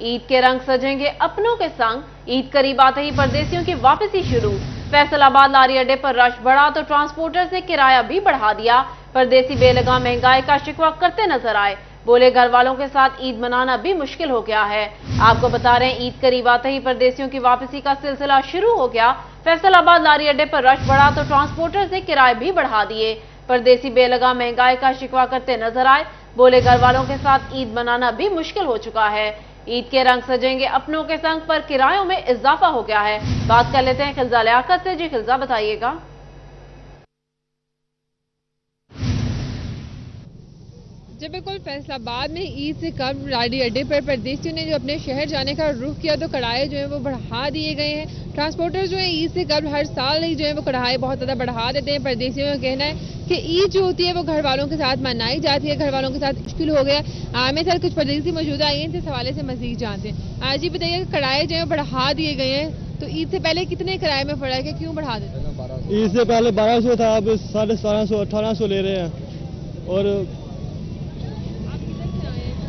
ईद के रंग सजेंगे अपनों के संग, ईद करीब आते ही परदेसियों की वापसी शुरू। फैसलाबाद लारी अड्डे पर रश बढ़ा तो ट्रांसपोर्टर्स ने किराया भी बढ़ा दिया। परदेसी बेलगाम महंगाई का शिकवा करते नजर आए, बोले घर वालों के साथ ईद मनाना भी मुश्किल हो गया है। आपको बता रहे हैं ईद करीब आते ही परदेसियों की वापसी का सिलसिला शुरू हो गया। फैसलाबाद लारी अड्डे पर रश बढ़ा तो ट्रांसपोर्टर्स ने किराए भी बढ़ा दिए। परदेसी बेलगाम महंगाई का शिकवा करते नजर आए, बोले घर वालों के साथ ईद मनाना भी मुश्किल हो चुका है। ईद के रंग सजेंगे अपनों के संग पर किरायों में इजाफा हो गया है। बात कर लेते हैं खिलजा लियाकत से। जी खिलजा, बताइएगा। जी बिल्कुल, फैसलाबाद में ईद से कब लारी अड्डे पर परदेसियों ने जो अपने शहर जाने का रुख किया तो किराए जो है वो बढ़ा दिए गए हैं। ट्रांसपोर्टर्स जो है ईद से कब हर साल ही जो है वो किराए बहुत ज़्यादा बढ़ा देते हैं। परदेसियों का कहना है कि ईद जो होती है वो घर वालों के साथ मनाई जाती है, घर वालों के साथ मुश्किल हो गया। मेरे साथ कुछ परदेसी मौजूद आए हैं, इस हवाले से मजीद जानते हैं। आज ही बताइए, किराए जो है बढ़ा दिए गए हैं, तो ईद से पहले कितने किराए में पड़ा है, क्यों बढ़ा देते हैं? ईद से पहले 1200 था, अब 1750 1800 ले रहे हैं। और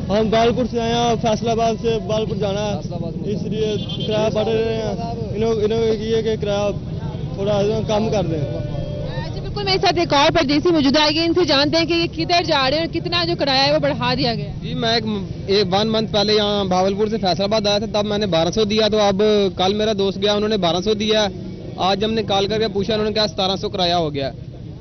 हम बालपुर से आए हैं, फैसलाबाद से बालपुर जाना है, इसलिए किराया बढ़ रहे हैं। इन्होंने ये कि किराया थोड़ा कम कर दें। जी बिल्कुल, मेरे साथ एक और परदेसी मौजूद आएंगे, इनसे जानते हैं कि ये किधर जा रहे हैं और कितना जो किराया है वो बढ़ा दिया गया। जी मैं एक 1 मंथ पहले यहाँ भावलपुर से फैसलाबाद आया था, तब मैंने 1200 दिया, तो अब कल मेरा दोस्त गया, उन्होंने 1200 दिया। आज हमने कॉल करके पूछा, उन्होंने कहा 1700 किराया हो गया।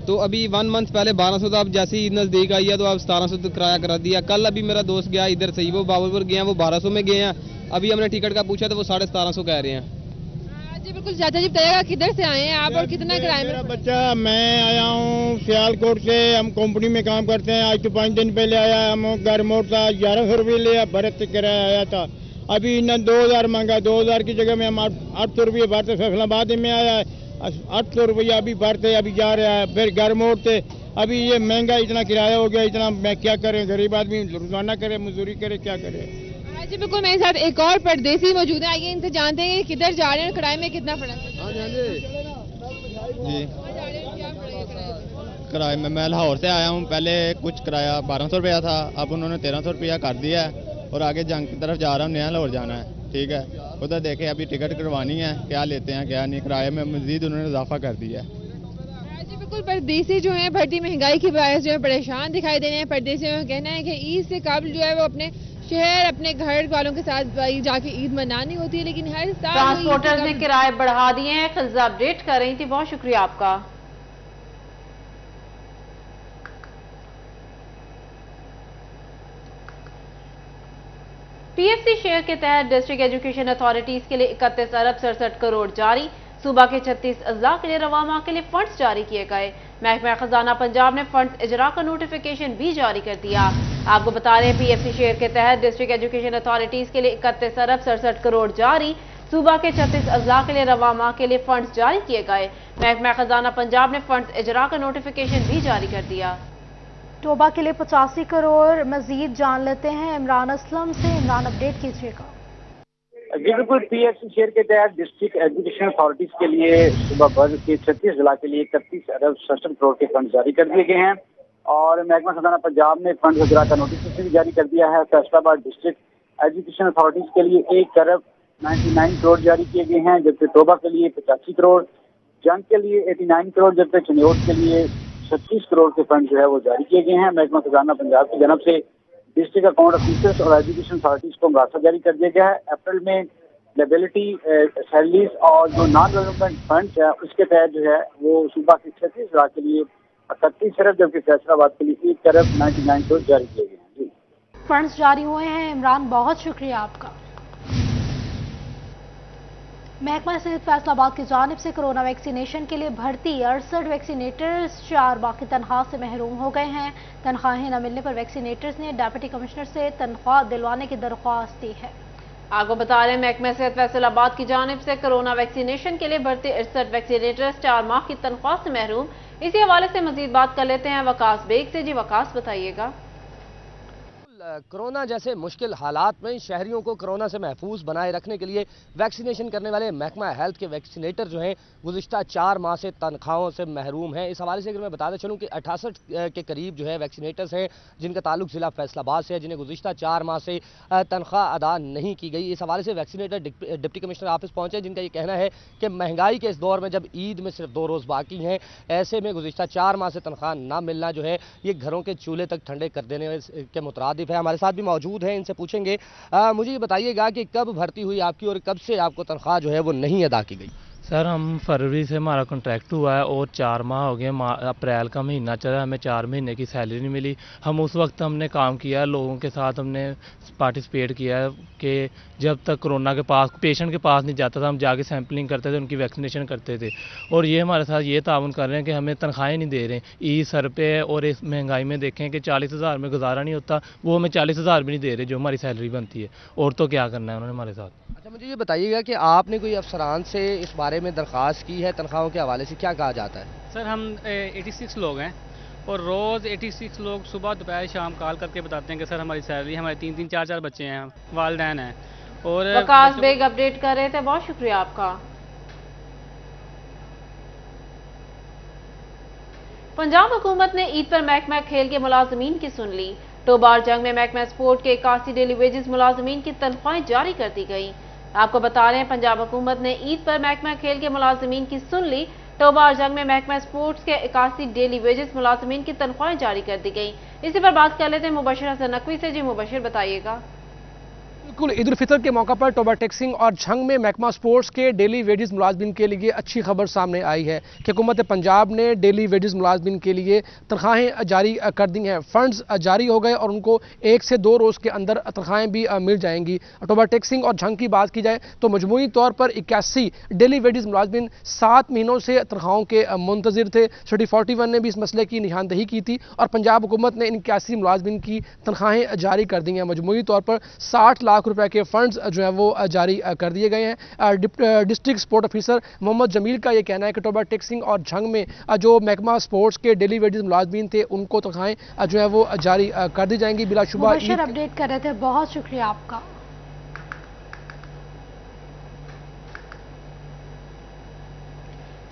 तो अभी 1 मंथ पहले 1200 था, अब जैसे ही नजदीक आई है तो अब 1700 किराया करा दिया। कल अभी मेरा दोस्त गया इधर से ही, वो भावलपुर गया, वो 1200 में गए हैं। अभी हमने टिकट का पूछा तो वो 1750 कह रहे हैं। जी बिल्कुल, चाचा जी बताइएगा किधर से आए हैं आप और कितना किराया? मेरा बच्चा, मैं आया हूँ सियालकोट से, हम कंपनी में काम करते हैं। आज तो 5 दिन पहले आया, हम घर मोड़ था, 1100 रुपये लिया, भरत से किराया आया था। अभी इन्होंने 2000 मांगा, 2000 की जगह में हम 800 रुपये भरते फैसलाबाद में आया है, 800 रुपया अभी भरते अभी जा रहा है। फिर घर मोड़ते, अभी ये महंगा इतना किराया हो गया, इतना मैं क्या करें, गरीब आदमी रोजाना करे, मजदूरी करे, क्या करे। जी बिल्कुल, मेरे साथ एक और परदेसी मौजूद है, आइए इनसे जानते हैं कि किधर जा रहे हैं, किराए में कितना पड़ा है। जी किराए में मैं लाहौर से आया हूँ, पहले कुछ किराया 1200 रुपया था, अब उन्होंने 1300 रुपया कर दिया है। और आगे जंग की तरफ जा रहा हूँ, नया लाहौर जाना है। ठीक है, उधर देखे, अभी टिकट करवानी है, क्या लेते हैं क्या नहीं। किराए में मजीद उन्होंने इजाफा कर दिया है। जी बिल्कुल, परदेसी जो है बढ़ती महंगाई की वजह से जो है परेशान दिखाई दे रहे हैं। परदेसियों का कहना है कि ईद से कबल जो है वो अपने शहर, अपने घर वालों के साथ जाके ईद मनानी होती है, लेकिन हर साल ट्रांसपोर्टर्स ने किराए बढ़ा दिए हैं। खिलजा अपडेट कर रही थी, बहुत शुक्रिया आपका। पीएफसी शेयर के तहत डिस्ट्रिक्ट एजुकेशन अथॉरिटीज के लिए 31 अरब 67 करोड़ जारी। सूबा के 36 अजला के लिए रवा माह के लिए फंड्स जारी किए गए। महकमा खजाना पंजाब ने फंड्स इजरा का नोटिफिकेशन भी जारी कर दिया। आपको बता रहे हैं पीएफसी शेयर के तहत डिस्ट्रिक्ट एजुकेशन अथॉरिटीज के लिए 31 अरब 67 करोड़ जारी। सूबा के 36 अजला के लिए रवा माह के लिए फंड्स जारी किए गए। महकमा खजाना पंजाब ने फंड्स इजरा का नोटिफिकेशन भी जारी कर दिया। तोबा के लिए 85 करोड़। मजीद जान लेते हैं इमरान असलम से। इमरान, अपडेट कीजिएगा। जी बिल्कुल, पीएफसी शेयर के तहत डिस्ट्रिक्ट एजुकेशन अथॉरिटीज के लिए सूबा भर के 36 जिला के लिए 31 अरब 67 करोड़ के फंड जारी कर दिए गए हैं। और महकमा खजाना पंजाब ने फंड वगैरह का नोटिफिकेशन भी जारी कर दिया है। फैसलाबाद डिस्ट्रिक्ट एजुकेशन अथॉरिटीज के लिए 1 अरब 99 करोड़ जारी किए गए हैं, जबकि तोबा के लिए 85 करोड़, जंग के लिए 89 करोड़, जबकि चनियोट के लिए 36 करोड़ के फंड जो है वो जारी किए गए हैं। महकमा खजाना पंजाब की जानब से डिस्ट्रिक्ट अकाउंट ऑफिसर्स और एजुकेशन अथॉरिटीज को मरासा जारी कर दिया गया है। अप्रैल में लेबिलिटी सैलरीज और जो नॉन डेवलपमेंट फंड है उसके तहत जो है वो सूबा के 36 जिला के लिए 31 अरब, जबकि फैसलाबाद के लिए 1 अरब 99 करोड़ जारी किए गए हैं। जी, फंड्स जारी हुए हैं। इमरान, बहुत शुक्रिया आपका। महकमा सेहत फैसलाबाद की जानिब से कोरोना वैक्सीनेशन के लिए भर्ती 68 वैक्सीनेटर्स 4 माह की तनख्वाह से महरूम हो गए हैं। तनख्वाहें न मिलने पर वैक्सीनेटर्स ने डिप्टी कमिश्नर से तनख्वाह दिलवाने की दरख्वास्त दी है। आपको बता रहे हैं महकमा सेहत फैसलाबाद की जानिब से कोरोना वैक्सीनेशन के लिए भर्ती 68 वैक्सीनेटर्स 4 माह की तनख्वाह से महरूम। इसी हवाले से मजीद बात कर लेते हैं वकास बेग से। जी वकास, बताइएगा। कोरोना जैसे मुश्किल हालात में शहरियों को कोरोना से महफूज बनाए रखने के लिए वैक्सीनेशन करने वाले महकमा हेल्थ के वैक्सीनेटर जो हैं गुज़िश्ता 4 माह से तनख्वाहों से महरूम हैं। इस हवाले से अगर मैं बताते चलूँ कि 68 के करीब जो है वैक्सीनेटर्स हैं जिनका ताल्लुक ज़िला फैसलाबाद से है, जिन्हें गुज़िश्ता 4 माह से तनख्वाह अदा नहीं की गई। इस हवाले से वैक्सीनेटर डिप्टी कमिश्नर ऑफिस पहुँचे, जिनका ये कहना है कि महंगाई के इस दौर में जब ईद में सिर्फ 2 रोज़ बाकी हैं, ऐसे में गुज़िश्ता 4 माह से तनख्वाह ना मिलना जो है ये घरों के चूल्हे तक ठंडे कर देने के मुतरादिफ है। हमारे साथ भी मौजूद हैं, इनसे पूछेंगे। मुझे ये बताइएगा कि कब भर्ती हुई आपकी और कब से आपको तनख्वाह जो है वो नहीं अदा की गई? सर हम फरवरी से हमारा कॉन्ट्रैक्ट हुआ है और 4 माह हो गए। अप्रैल का महीना चला, हमें 4 महीने की सैलरी नहीं मिली। हम उस वक्त हमने काम किया, लोगों के साथ हमने पार्टिसिपेट किया है कि जब तक कोरोना के पास पेशेंट के पास नहीं जाता था हम जाके सैम्पलिंग करते थे, उनकी वैक्सीनेशन करते थे। और ये हमारे साथ ये ताउन कर रहे हैं कि हमें तनख्वाहें नहीं दे रहे हैं। ई सर पे है और इस महंगाई में देखें कि 40,000 में गुजारा नहीं होता, वो हमें 40,000 भी नहीं दे रहे जो हमारी सैलरी बनती है। और तो क्या करना है उन्होंने हमारे साथ। अच्छा, मुझे ये बताइएगा कि आपने कोई अफसरान से इस बारे में दरख्वास्त की है तनख्वाहों के हवाले से, क्या कहा जाता है? सर हम 86 लोग हैं और रोज़ 86 लोग सुबह दोपहर शाम कॉल करके बताते हैं कि सर हमारी सैलरी, हमारे 3-3 4-4 बच्चे हैं, वालिदैन हैं। और वकास बेग अपडेट कर रहे थे, बहुत शुक्रिया आपका। पंजाब हुकूमत ने ईद पर महकमा खेल के मुलाजमीन की सुन ली। टोबार जंग में महकमा स्पोर्ट के 81 डेली वेजेस मुलाजमीन की तनख्वाहें जारी कर दी गई। आपको बता रहे हैं पंजाब हुकूमत ने ईद पर महकमा खेल के मुलाजमीन की सुन ली। टोबार जंग में महकमा स्पोर्ट्स के 81 डेली वेजेस मुलाजमीन की तनख्वाहें जारी कर दी गई। इसी पर बात कर लेते हैं मुबशिर हसन नकवी से। जी मुबशिर, बताइएगा। बिल्कुल, ईद उल फितर के मौका पर टोबा टेक्सिंग और झंग में महकमा स्पोर्ट्स के डेली वेजेस मुलाजमीन के लिए अच्छी खबर सामने आई है कि हुकूमत पंजाब ने डेली वेजेस मुलाजमीन के लिए तनख्वाहें जारी कर दी हैं। फंड्स जारी हो गए और उनको 1 से 2 रोज़ के अंदर तनख्वाहें भी मिल जाएंगी। टोबा टेक्सिंग और झंग की बात की जाए तो मजमूई तौर पर 81 डेली वेजेस मुलाजमीन 7 महीनों से तनख्वाहों के मुंतजिर थे। सिटी 41 ने भी इस मसले की निशानदही की थी और पंजाब हुकूमत ने इन 81 मुलाजमीन की तनख्वाहें जारी कर दी हैं। मजमूई तौर पर 60 लाख रुपए के फंड्स जो है वो जारी कर दिए गए हैं। District sport officer Mohammad Jamil का ये कहना है कि टोबा टेक्सिंग और झंग में जो महकमा स्पोर्ट्स के डेली वेजेस मुलाजमीन थे उनको तनख्वाहें जो है वो जारी कर दी जाएंगी। बिलाशुबा अपडेट कर रहे थे, बहुत शुक्रिया आपका।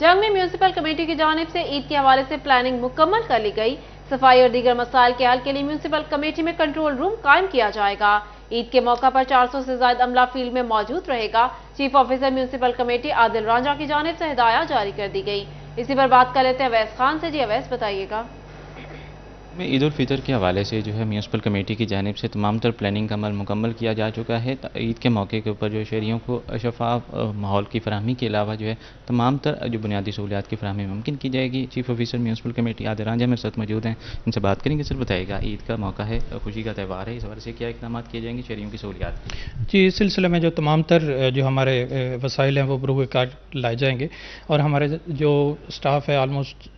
जंग में म्यूनिसिपल कमेटी की जानिब से ईद के हवाले से प्लानिंग मुकम्मल कर ली गई। सफाई और दीगर मसाइल के हल के लिए म्यूनिसिपल कमेटी में कंट्रोल रूम कायम किया जाएगा। ईद के मौका पर 400 से ज्यादा अमला फील्ड में मौजूद रहेगा। Chief officer municipal committee Adil Ranjha की जानिब से हिदायत जारी कर दी गई। इसी पर बात कर लेते हैं अवैस खान से। जी अवैस, बताइएगा। में ईद उल फितर के हवाले से जो है म्यूनिसिपल कमेटी की जानिब से तमाम तर प्लानिंग का अमल मुकम्मल किया जा चुका है। ईद के मौके के ऊपर जो शहरियों को शफाफ माहौल की फराहमी के अलावा जो है तमाम तर जो बुनियादी सहूलियात की फराहमी मुमकिन की जाएगी। Chief officer municipal committee Adil Ranjha मेरे साथ मौजूद हैं, इनसे बात करेंगे। सर बताइएगा, ईद का मौका है, खुशी का त्यौहार है, इस हवाले से क्या इकदाम किए जाएंगे शहरियों की सहूलियात? जी, इस सिलसिले में जो तमाम तर जो हमारे वसाइल हैं वो बरूए कार लाए जाएंगे और हमारे जो स्टाफ है ऑलमोस्ट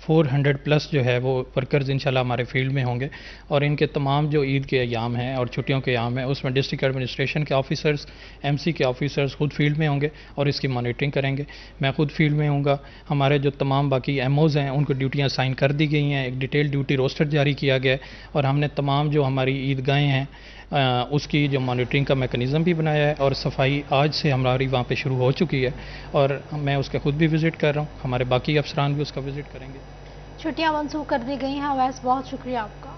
400 प्लस जो है वो वर्कर्स इंशाल्लाह हमारे फील्ड में होंगे और इनके तमाम जो ईद के अयाम हैं और छुट्टियों के अयाम हैं उसमें डिस्ट्रिक्ट एडमिनिस्ट्रेशन के ऑफिसर्स, एमसी के ऑफिसर्स खुद फील्ड में होंगे और इसकी मॉनिटरिंग करेंगे। मैं खुद फील्ड में हूँगा। हमारे जो तमाम बाकी एमओज़ हैं उनको ड्यूटियाँ साइन कर दी गई हैं। एक डिटेल ड्यूटी रोस्टर जारी किया गया है और हमने तमाम जो हमारी ईदगाहें हैं उसकी जो मॉनिटरिंग का मेकनिज़म भी बनाया है और सफाई आज से हमारी वहाँ पे शुरू हो चुकी है और मैं उसका खुद भी विज़िट कर रहा हूँ। हमारे बाकी अफसरान भी उसका विज़िट करेंगे। छुट्टियां मनसूख कर दी गई हैं। वैसे बहुत शुक्रिया आपका।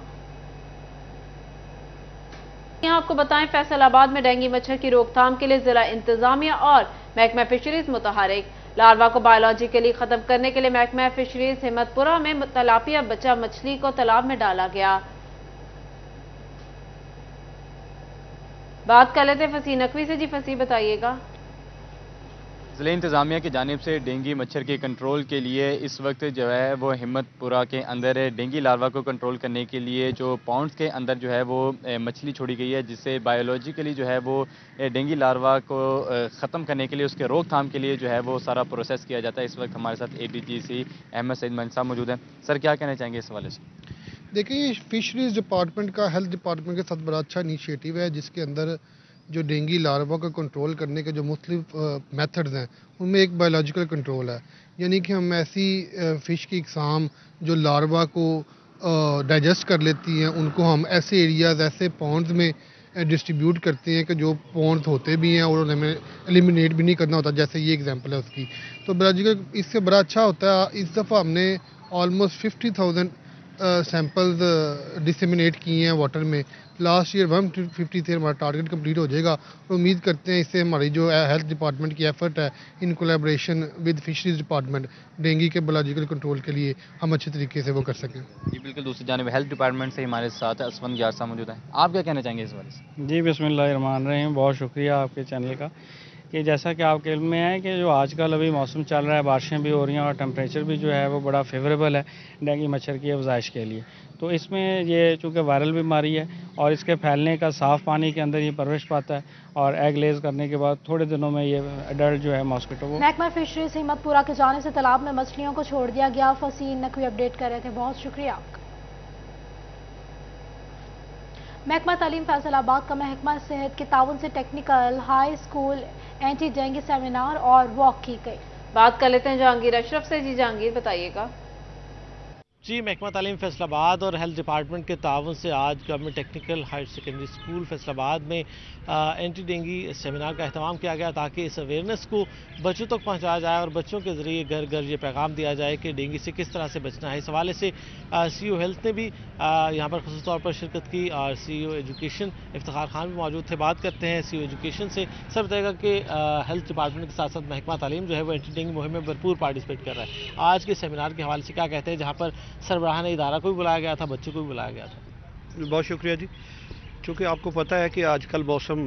यहाँ आपको बताएं, फैसलाबाद में डेंगू मच्छर की रोकथाम के लिए जिला इंतजामिया और महकमा फिशरीज मुतहरिक। लार्वा को बायोलॉजिकली खत्म करने के लिए महकमा फिशरीज हिम्मतपुरा में तलापिया बच्चा मछली को तालाब में डाला गया। बात कर लेते फसी नकवी से। जी फसी, बताइएगा। ज़िला इंतज़ामिया की जानिब से डेंगू मच्छर के कंट्रोल के लिए इस वक्त जो है वो हिम्मतपुरा के अंदर डेंगू लार्वा को कंट्रोल करने के लिए जो पॉन्ड्स के अंदर जो है वो मछली छोड़ी गई है, जिससे बायोलॉजिकली जो है वो डेंगू लार्वा को ख़त्म करने के लिए, उसके रोकथाम के लिए जो है वो सारा प्रोसेस किया जाता है। इस वक्त हमारे साथ ADGC अहमद सईद मान साहब मौजूद हैं। सर, क्या कहना चाहेंगे इस हवाले से? देखिए, फिशरीज डिपार्टमेंट का हेल्थ डिपार्टमेंट के साथ बड़ा अच्छा इनिशिएटिव है जिसके अंदर जो डेंगू लार्वा को कंट्रोल करने के जो मुख्तलिफ मेथड्स हैं उनमें एक बायोलॉजिकल कंट्रोल है, यानी कि हम ऐसी फ़िश की इकसाम जो लार्वा को डाइजेस्ट कर लेती हैं, उनको हम ऐसे एरियाज़, ऐसे पॉन्ड्स में डिस्ट्रीब्यूट करते हैं कि जो पॉन्ड्स होते भी हैं और हमें एलिमिनेट भी नहीं करना होता, जैसे ये एग्जांपल है उसकी। तो बराबर इससे बड़ा अच्छा होता है। इस दफ़ा हमने ऑलमोस्ट 50,000 सैंपल्स डिसेमिनेट किए हैं वाटर में। लास्ट ईयर 150 से हमारा टारगेट कंप्लीट हो जाएगा और उम्मीद करते हैं इससे हमारी जो हेल्थ डिपार्टमेंट की एफर्ट है in collaboration with fisheries department dengue के बायोलॉजिकल कंट्रोल के लिए हम अच्छे तरीके से वो कर सकें। जी बिल्कुल, दूसरी जानिब हेल्थ डिपार्टमेंट से हमारे साथ असफन यार साहब मौजूद हैं। आप क्या कहना चाहेंगे इस बारे से? जी बिस्मिल्लाहिर्रहमानिर्रहीम, बहुत शुक्रिया आपके चैनल का कि जैसा कि आपके इल्म में है कि जो आजकल अभी मौसम चल रहा है, बारिशें भी हो रही हैं और टेम्परेचर भी जो है वो बड़ा फेवरेबल है डेंगू मच्छर की अफजाइश के लिए। तो इसमें ये चूँकि वायरल बीमारी है और इसके फैलने का साफ़ पानी के अंदर ये परवरिश पाता है और एग लेज करने के बाद थोड़े दिनों में ये एडल्ट जो है मॉस्किटो वो। महकमा फिशरीज हिम्मतपुरा की जानिब से तालाब में मछलियों को छोड़ दिया गया। फसीन नकवी अपडेट कर रहे थे, बहुत शुक्रिया आपका। महकमा तालीम फैसलाबाद का महकमा सेहत के ताउन से technical high school anti dengue seminar और वॉक की गई। बात कर लेते हैं जहांगीर अशरफ से। जी जहांगीर, बताइएगा। जी, महकमा तालीम फैसलाबाद और हेल्थ डिपार्टमेंट के ताउन से आज government technical higher secondary school Faisalabad में एंटी डेंगू सेमिनार का अहतमाम किया गया ताकि इस अवेयरनेस को बच्चों तक पहुंचाया जाए और बच्चों के ज़रिए घर घर ये पैगाम दिया जाए कि डेंगू से किस तरह से बचना है। इस हवाले से CEO हेल्थ ने भी यहाँ पर ख़ुसूस तौर पर शिरकत की और CEO एजुकेशन इफ्तिखार खान भी मौजूद थे। बात करते हैं CEO एजुकेशन से। सब बताएगा कि हेल्थ डिपार्टमेंट के साथ साथ महकमा तालीम जो है वो एंटी डेंगू मुहिम में भरपूर पार्टिसिपेट कर रहा है। आज के सेमिनार के हवाले से क्या कहते हैं, जहाँ पर सरबराहान इदारा को भी बुलाया गया था, बच्चों को भी बुलाया गया था? बहुत शुक्रिया जी। चूँकि आपको पता है कि आजकल मौसम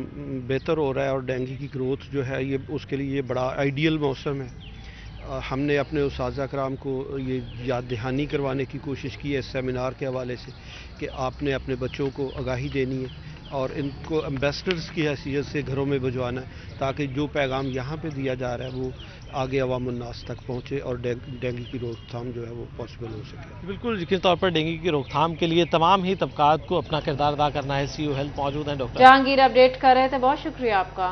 बेहतर हो रहा है और डेंगू की ग्रोथ जो है ये उसके लिए ये बड़ा आइडियल मौसम है। हमने अपने उस्ताज़ा कराम को ये याद दहानी करवाने की कोशिश की है इस सेमिनार के हवाले से कि आपने अपने बच्चों को आगाही देनी है और इनको एम्बेसडर्स की हैसियत से घरों में भिजवाना है ताकि जो पैगाम यहाँ पे दिया जा रहा है वो आगे अवामुन्नास तक पहुँचे और डेंगू की रोकथाम जो है वो पॉसिबल हो सके। बिल्कुल, यकीनी तौर पर डेंगू की रोकथाम के लिए तमाम ही तबकात को अपना किरदार अदा करना है। CEO हेल्थ मौजूद हैं डॉक्टर जहांगीर अपडेट कर रहे थे, बहुत शुक्रिया आपका।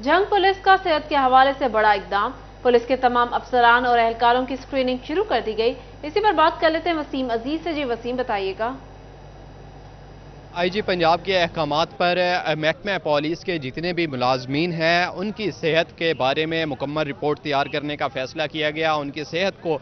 जंग पुलिस का सेहत के हवाले से बड़ा इकदाम। पुलिस के तमाम अफसरान और एहलकारों की स्क्रीनिंग शुरू कर दी गई। इसी पर बात कर लेते हैं वसीम अजीज से। जी वसीम, बताइएगा। IG पंजाब के अहकामात पर महकमा पुलिस के जितने भी मुलाजमीन हैं उनकी सेहत के बारे में मुकम्मल रिपोर्ट तैयार करने का फ़ैसला किया गया। उनकी सेहत को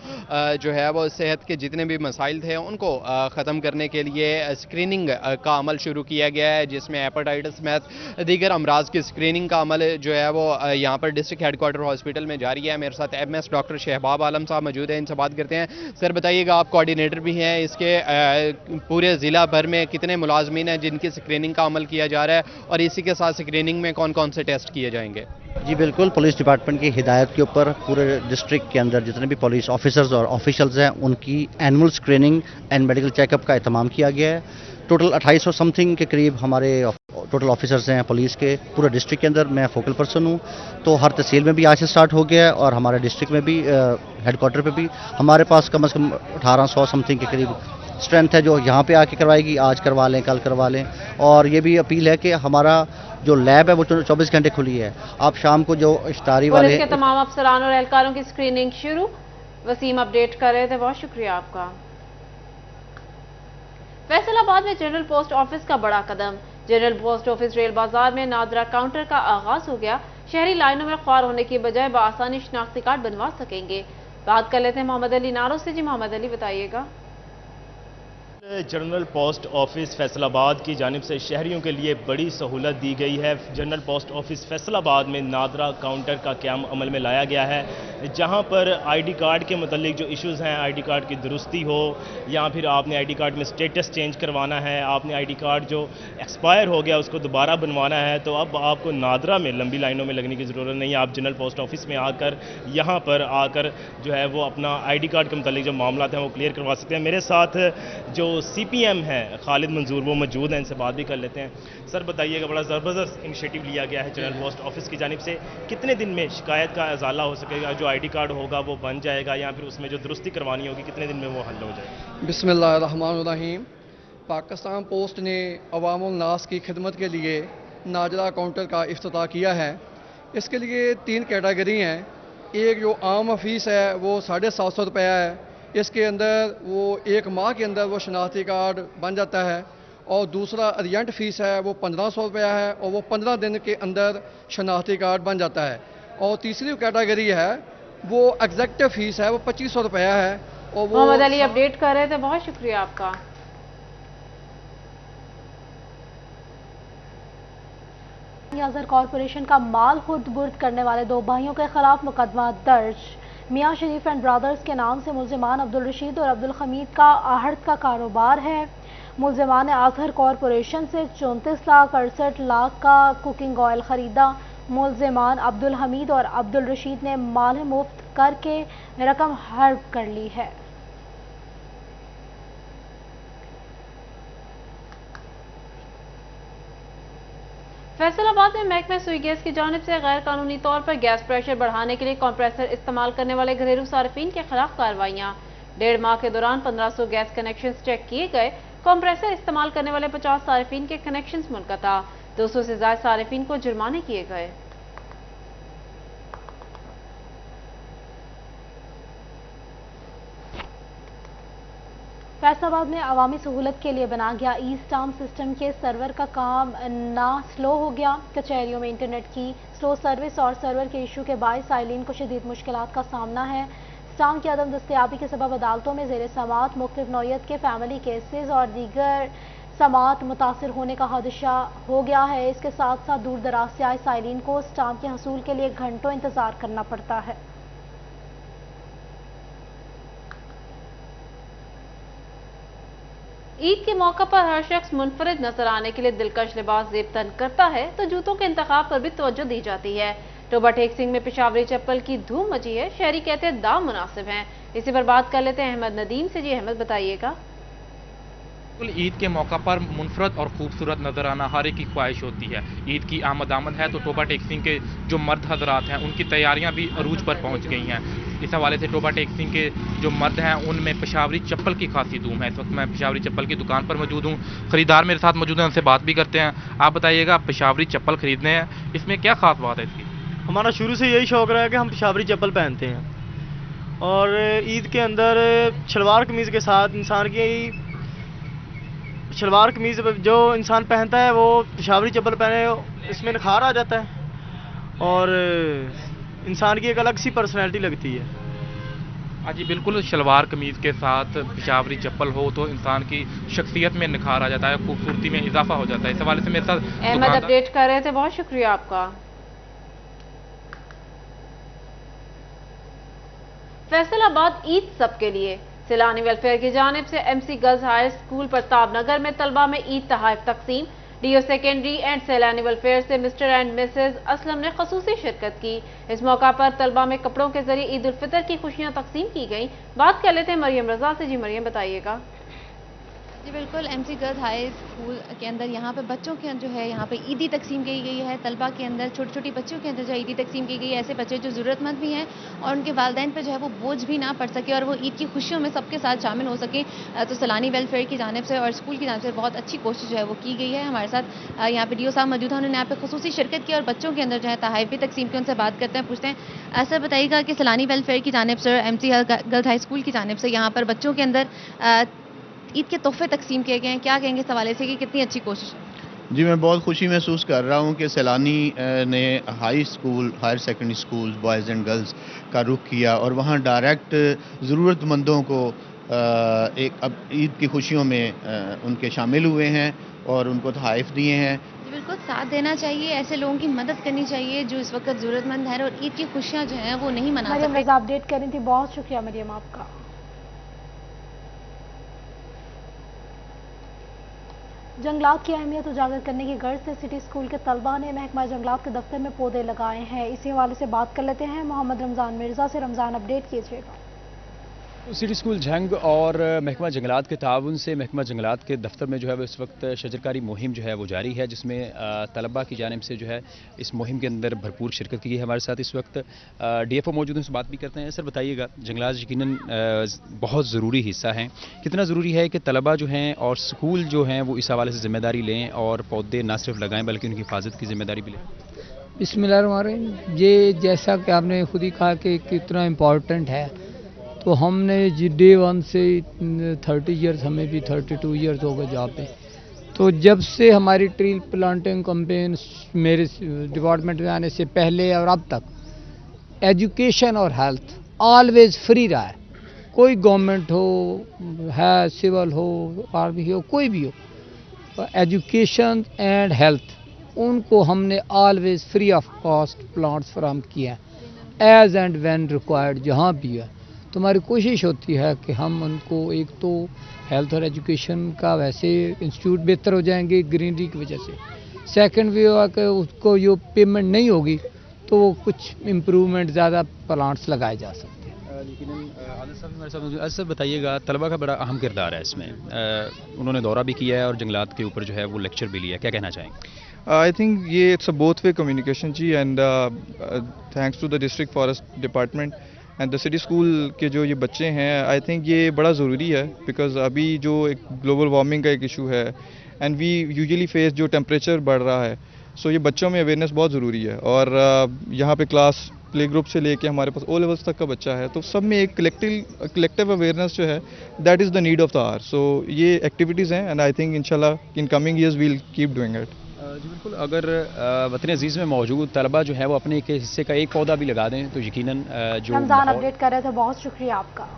जो है वो सेहत के जितने भी मसाइल थे उनको ख़त्म करने के लिए स्क्रीनिंग का अमल शुरू किया गया है, जिसमें हेपेटाइटिस समेत दीगर अमराज की स्क्रीनिंग का अमल जो है वो यहाँ पर डिस्ट्रिक्ट हेडक्वार्टर हॉस्पिटल में जारी है। मेरे साथ MS डॉक्टर शहबाब आलम साहब मौजूद हैं, इनसे बात करते हैं। सर बताइएगा, आप कोऑर्डिनेटर भी हैं, इसके पूरे ज़िला भर में कितने मुलाजमीन हैं जिनकी स्क्रीनिंग का अमल किया जा रहा है और इसी के साथ स्क्रीनिंग में कौन कौन से टेस्ट किए जाएंगे? जी बिल्कुल, पुलिस डिपार्टमेंट की हिदायत के ऊपर पूरे डिस्ट्रिक्ट के अंदर जितने भी पुलिस ऑफिसर्स और ऑफिशियल्स हैं उनकी annual screening and medical checkup का एहतमाम किया गया है। टोटल 2800 समथिंग के करीब हमारे टोटल ऑफिसर्स हैं पुलिस के पूरे डिस्ट्रिक्ट के अंदर। मैं फोकल पर्सन हूँ, तो हर तहसील में भी आज से स्टार्ट हो गया है और हमारे डिस्ट्रिक्ट में भी हेडक्वार्टर पे भी हमारे पास कम से कम 1800 समथिंग के करीब स्ट्रेंथ है जो यहाँ पे आके करवाएगी। आज करवा लें, कल करवा लें। और ये भी अपील है कि हमारा जो लैब है वो 24 घंटे खुली है। आप शाम को जो इफ्तारी वाले पुलिस के तमाम अफसरान और एहलकारों की स्क्रीनिंग शुरू। वसीम अपडेट कर रहे थे, बहुत शुक्रिया आपका। फैसलाबाद में जनरल पोस्ट ऑफिस का बड़ा कदम। जनरल पोस्ट ऑफिस रेल बाजार में नादरा काउंटर का आगाज हो गया। शहरी लाइनों में ख्वार होने की बजाय बआसानी शनाख्ती कार्ड बनवा सकेंगे। बात कर लेते हैं मोहम्मद अली नारो से। जी मोहम्मद अली, बताइएगा। जनरल पोस्ट ऑफिस फैसलाबाद की जानिब से शहरियों के लिए बड़ी सहूलत दी गई है। जनरल पोस्ट ऑफिस फैसलाबाद में नादरा काउंटर का क़याम अमल में लाया गया है, जहां पर ID कार्ड के मुतालिक जो इश्यूज़ हैं, ID कार्ड की दुरुस्ती हो या फिर आपने ID कार्ड में स्टेटस चेंज करवाना है, आपने ID कार्ड जो एक्सपायर हो गया उसको दोबारा बनवाना है, तो अब आपको नादरा में लंबी लाइनों में लगने की ज़रूरत नहीं है। आप जनरल पोस्ट ऑफिस में आकर यहाँ पर आकर जो है वो अपना ID कार्ड के मुतालिक जो मामला हैं वो क्लियर करवा सकते हैं। मेरे साथ जो CPM है खालिद मंजूर वो मौजूद हैं, इनसे बात भी कर लेते हैं। सर बताइएगा, बड़ा ज़बरदस्त इनिशिएटिव लिया गया है जनरल पोस्ट ऑफिस की जानिब से। कितने दिन में शिकायत का अजाला हो सकेगा? जो ID कार्ड होगा वो बन जाएगा या फिर उसमें जो दुरुस्ती करवानी होगी कितने दिन में वो हल हो जाएगा? बिस्मिल्लाहिर्रहमानिर्रहीम। पाकिस्तान पोस्ट ने अवामुल नास की खिदमत के लिए नादरा काउंटर का इफ्तिताह किया है। इसके लिए 3 कैटेगरी हैं। एक जो आम फीस है वो 750 रुपया है, इसके अंदर वो 1 माह के अंदर वो शनाख्ती कार्ड बन जाता है, और दूसरा अर्जेंट फीस है वो 1500 रुपया है और वो 15 दिन के अंदर शनाख्ती कार्ड बन जाता है। और तीसरी कैटेगरी है वो एग्जेक्टिव फीस है वो 2500 रुपया है और वो मोहम्मद अली अपडेट कर रहे थे, बहुत शुक्रिया आपका। अजहर कॉरपोरेशन का माल खुर्द बुर्द करने वाले 2 भाइयों के खिलाफ मुकदमा दर्ज। मियां शरीफ एंड ब्रदर्स के नाम से मुल्जिमान अब्दुल रशीद और अब्दुल हमीद का आहट का कारोबार है। मुल्जिमान ने अजहर कॉरपोरेशन से 34,68,00,000 का कुकिंग ऑयल खरीदा। मुल्जिमान अब्दुल हमीद और अब्दुल रशीद ने माल मुफ्त करके रकम हड़प कर ली है। फैसलाबाद में महकमा सुई गैस की जानिब से गैर कानूनी तौर पर गैस प्रेशर बढ़ाने के लिए कंप्रेसर इस्तेमाल करने वाले घरेलू सार्फिन के खिलाफ कार्रवाइयां। 1.5 माह के दौरान 1500 गैस कनेक्शन चेक किए गए। कंप्रेसर इस्तेमाल करने वाले 50 सार्फिन के कनेक्शन मुनक़ता। 200 से ज्यादा सार्फिन को जुर्माने किए गए। फैसलाबाद में अवामी सहूलत के लिए बना गया ई स्टाम्प सिस्टम के सर्वर का काम ना स्लो हो गया। कचहरियों में इंटरनेट की स्लो सर्विस और सर्वर के इशू के बायस साइलिन को शदीद मुश्किलात का सामना है। स्टाम्प की अदम दस्तयाबी के सबब अदालतों में ज़ेर समाअत मुख्तलिफ नौइयत के फैमिली केसेस और दीगर समाअत मुतासर होने का हादसा हो गया है। इसके साथ साथ दूर दराज से आए साइलिन को स्टाम्प के हसूल के लिए घंटों इंतजार करना पड़ता है। ईद के मौका पर हर शख्स मुनफरिद नजर आने के लिए दिलकश लिबास जेब तन करता है तो जूतों के इंतखाब पर भी तवज्जो दी जाती है। टोबा टेक सिंह में पेशावरी चप्पल की धूम मची है। शहरी कहते हैं दाम मुनासिब हैं। इसी पर बात कर लेते हैं अहमद नदीम से। जी अहमद, बताइएगा। ईद के मौका पर मुनफरद और खूबसूरत नजर आना हर एक की ख्वाहिश होती है। ईद की आमद है तो टोबा टेक सिंह के जो मर्द हजरात हैं उनकी तैयारियां भी अरूज पर पहुंच गई हैं। इस हवाले से टोबा टेक सिंह के जो मर्द हैं उनमें पेशावरी चप्पल की खासी धूम है। इस वक्त मैं पेशावरी चप्पल की दुकान पर मौजूद हूँ। खरीदार मेरे साथ मौजूद हैं, उनसे बात भी करते हैं। आप बताइएगा, पेशावरी चप्पल खरीदने हैं, इसमें क्या खास बात है इसकी? हमारा शुरू से यही शौक रहा है कि हम पेशावरी चप्पल पहनते हैं और ईद के अंदर शलवार कमीज़ के साथ इंसान की शलवार कमीज़ जो इंसान पहनता है वो पेशावरी चप्पल पहने, इसमें निखार आ जाता है और इंसान की एक अलग सी पर्सनैलिटी लगती है। हाँ जी बिल्कुल, शलवार कमीज़ के साथ पेशावरी चप्पल हो तो इंसान की शख्सियत में निखार आ जाता है, खूबसूरती में इजाफा हो जाता है। इस हवाले से मेरे साथ अहमद अपडेट कर रहे थे, बहुत शुक्रिया आपका। फैसलाबाद ईद सबके लिए। सैलानी वेलफेयर की जानिब से MC girls high school Pratap Nagar में तलबा में ईद तोहफे तकसीम। DO secondary and Sailani welfare से मिस्टर एंड मिसेज असलम ने खसूसी शिरकत की। इस मौका पर तलबा में कपड़ों के जरिए ईद उल फितर की खुशियां तकसीम की गई। बात कर लेते हैं मरियम रजा से। जी मरियम, बताइएगा। जी बिल्कुल, एमसी गर्ल्स हाई स्कूल के अंदर यहाँ पे बच्चों के जो है यहाँ पे ईदी तकसीम की गई है। तलबा के अंदर छोटी छोटी बच्चों के अंदर जो है ईदी तकसीम की गई है। ऐसे बच्चे जो ज़रूरतमंद भी हैं और उनके वालिदैन पर जो है वो बोझ भी ना पड़ सके और वो ईद की खुशियों में सबके साथ शामिल हो सके। तो सैलानी वेलफेयर की जानिब से और स्कूल की जानिब से बहुत अच्छी कोशिश जो है वो की गई है। हमारे साथ यहाँ पे डीओ साहब मौजूद हैं, उन्होंने यहाँ पे खसूसी शिरकत की और बच्चों के अंदर जो है तोहफे भी तकसीम की। उनसे बात करते हैं, पूछते हैं। सर बताइएगा कि सैलानी वेलफेयर की जानिब से एमसी गर्ल्स हाई स्कूल की जानिब से यहाँ पर बच्चों के अंदर ईद के तोहफे तकसीम किए गए हैं, क्या कहेंगे इस हवाले से कि कितनी अच्छी कोशिश है? जी मैं बहुत खुशी महसूस कर रहा हूँ कि सैलानी ने high school, higher secondary school, boys and girls का रुख किया और वहाँ डायरेक्ट ज़रूरतमंदों को एक अब ईद की खुशियों में उनके शामिल हुए हैं और उनको तोहफ़े दिए हैं। बिल्कुल साथ देना चाहिए, ऐसे लोगों की मदद करनी चाहिए जो इस वक्त ज़रूरतमंद है और ईद की खुशियाँ जो हैं वो नहीं मना सकते। अपडेट कर रही थी, बहुत शुक्रिया मरियम आपका। जंगलात की अहमियत उजागर करने की गर्ज से सिटी स्कूल के तलबा ने महकमा जंगलात के दफ्तर में पौधे लगाए हैं। इसी हवाले से बात कर लेते हैं मोहम्मद रमज़ान मिर्ज़ा से। रमज़ान, अपडेट कीजिएगा। सिटी स्कूल झंग और महकमा जंगलात के ताउन से महकमा जंगलात के दफ्तर में जो है वो इस वक्त शजरकारी मुहिम जो है वो जारी है, जिसमें तलबा की जानिब से जो है इस मुहिम के अंदर भरपूर शिरकत की है। हमारे साथ इस वक्त डीएफओ मौजूद हैं, उनसे बात भी करते हैं। सर बताइएगा, जंगलात यकीनन बहुत ज़रूरी हिस्सा हैं, कितना ज़रूरी है कि तलबा जो हैं और स्कूल जो हैं वो इस हवाले से ज़िम्मेदारी लें और पौधे ना सिर्फ लगाएँ बल्कि उनकी हिफाजत की ज़िम्मेदारी भी लें? बिस्मिल्लाहिर्रहमानिर्रहीम। ये जैसा कि आपने खुद ही कहा कि कितना इम्पोर्टेंट है, तो हमने डे 1 से 30 इयर्स, हमें भी 32 इयर्स हो गए जहाँ पे। तो जब से हमारी ट्री प्लांटिंग कैंपेन मेरे डिपार्टमेंट में आने से पहले और अब तक, एजुकेशन और हेल्थ ऑलवेज फ्री रहा है। कोई गवर्नमेंट हो, है सिविल हो, आर्मी हो, कोई भी हो, एजुकेशन एंड हेल्थ उनको हमने always free of cost plants फराहम किए हैं, एज एंड व्हेन रिक्वायर्ड जहाँ भी है। तो हमारी कोशिश होती है कि हम उनको, एक तो हेल्थ और एजुकेशन का वैसे इंस्टीट्यूट बेहतर हो जाएंगे ग्रीनरी की वजह से, सेकंड भी हुआ कि उसको जो पेमेंट नहीं होगी तो वो कुछ इम्प्रूवमेंट ज़्यादा प्लांट्स लगाए जा सकते हैं। सर बताइएगा, तलबा का बड़ा अहम किरदार है इसमें, उन्होंने दौरा भी किया है और जंगलात के ऊपर जो है वो लेक्चर भी लिया, क्या कहना चाहेंगे? I think ये it's a both way communication ji, and thanks to the district forest department and the city school के जो ये बच्चे हैं, I think ये बड़ा ज़रूरी है, because अभी जो एक ग्लोबल वार्मिंग का एक इशू है and we usually face जो टेम्परेचर बढ़ रहा है, so ये बच्चों में अवेयरनेस बहुत ज़रूरी है। और यहाँ पे क्लास प्ले ग्रुप से लेके हमारे पास ओ लेवल्स तक का बच्चा है, तो सब में एक कलेक्टिव अवेयरनेस जो है, that is the need of the hour. So ये एक्टिविटीज़ हैं एंड आई थिंक इंशाल्लाह in coming years we'll keep doing it. जी बिल्कुल, अगर वतन अजीज़ में मौजूद तलबा जो है वो अपने एक हिस्से का एक पौधा भी लगा दें तो यकीनन जो रमज़ान अपडेट कर रहे थे, बहुत शुक्रिया आपका।